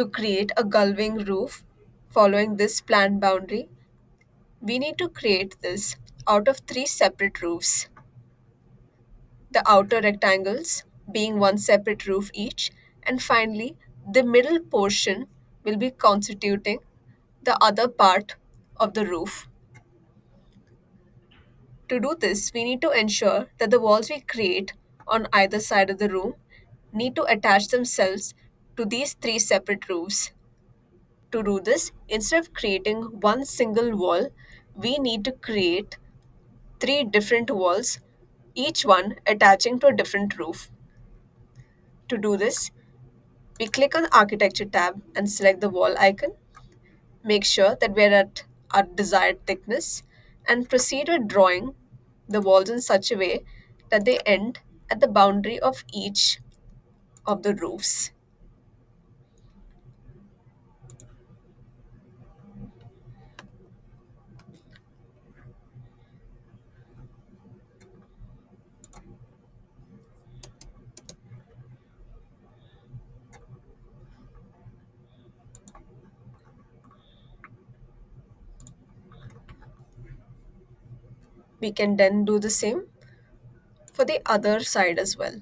To create a gull wing roof following this planned boundary, we need to create this out of three separate roofs. The outer rectangles being one separate roof each, and finally, the middle portion will be constituting the other part of the roof. To do this, we need to ensure that the walls we create on either side of the room need to attach themselves to these three separate roofs. To do this, instead of creating one single wall, we need to create three different walls, each one attaching to a different roof. To do this, we click on the Architecture tab and select the wall icon. Make sure that we're at our desired thickness and proceed with drawing the walls in such a way that they end at the boundary of each of the roofs. We can then do the same for the other side as well.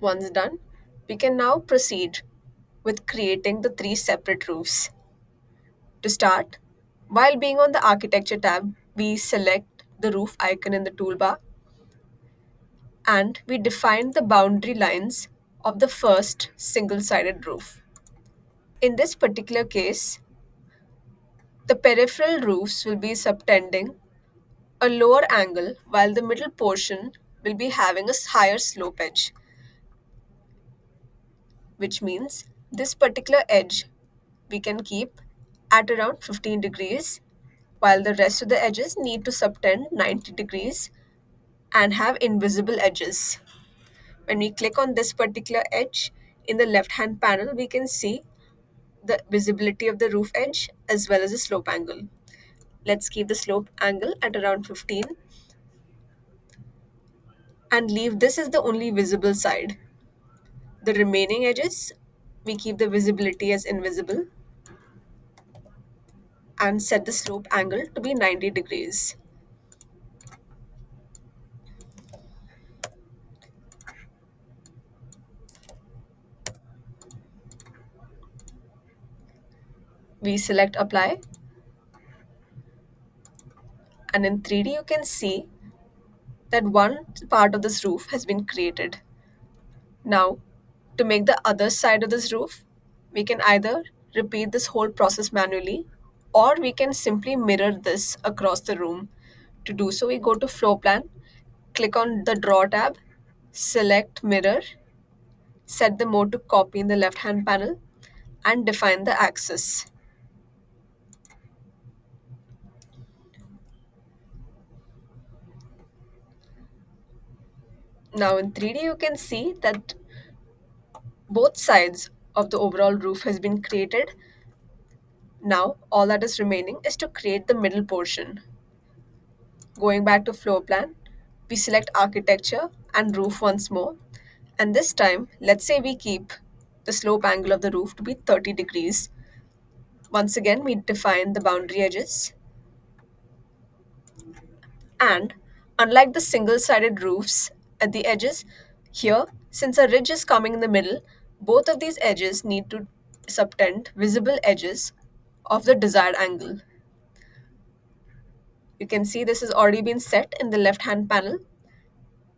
Once done, we can now proceed with creating the three separate roofs. To start, while being on the Architecture tab, we select the roof icon in the toolbar and we define the boundary lines of the first single-sided roof. In this particular case, the peripheral roofs will be subtending a lower angle while the middle portion will be having a higher slope edge, which means this particular edge we can keep at around 15 degrees while the rest of the edges need to subtend 90 degrees and have invisible edges. When we click on this particular edge in the left hand panel, we can see the visibility of the roof edge as well as the slope angle. Let's keep the slope angle at around 15 and leave this as the only visible side. The remaining edges, we keep the visibility as invisible and set the slope angle to be 90 degrees. We select apply and in 3D you can see that one part of this roof has been created. Now, to make the other side of this roof, we can either repeat this whole process manually or we can simply mirror this across the room. To do so, we go to floor plan, click on the draw tab, select mirror, set the mode to copy in the left hand panel, and define the axis. Now in 3D, you can see that both sides of the overall roof has been created. Now all that is remaining is to create the middle portion. Going back to floor plan, we select architecture and roof once more. And this time, let's say we keep the slope angle of the roof to be 30 degrees. Once again, we define the boundary edges. And unlike the single-sided roofs at the edges, here, since a ridge is coming in the middle, both of these edges need to subtend visible edges of the desired angle. You can see this has already been set in the left-hand panel,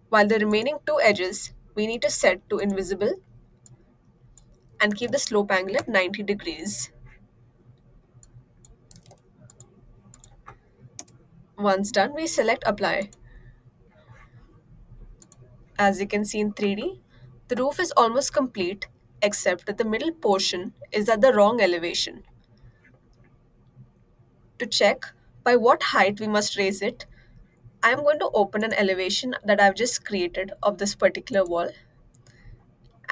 while the remaining two edges we need to set to invisible and keep the slope angle at 90 degrees. Once done, we select apply. As you can see in 3D, the roof is almost complete except that the middle portion is at the wrong elevation. To check by what height we must raise it, I'm going to open an elevation that I've just created of this particular wall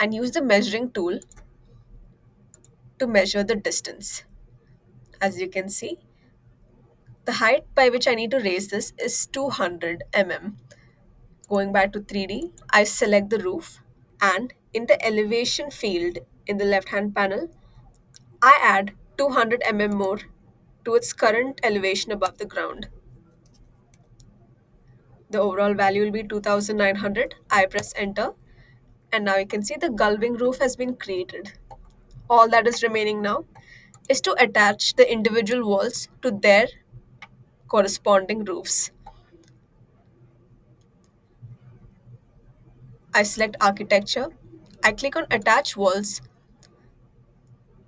and use the measuring tool to measure the distance. As you can see, the height by which I need to raise this is 200 mm. Going back to 3D, I select the roof and in the elevation field in the left hand panel, I add 200 mm more to its current elevation above the ground. The overall value will be 2900. I press enter and now you can see the gull wing roof has been created. All that is remaining now is to attach the individual walls to their corresponding roofs. I select architecture, I click on attach walls,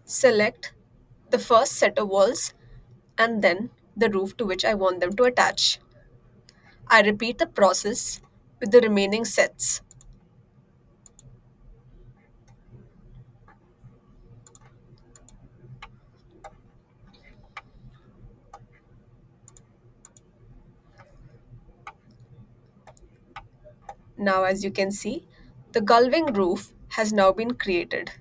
select the first set of walls and then the roof to which I want them to attach. I repeat the process with the remaining sets. Now, as you can see, the gull wing roof has now been created.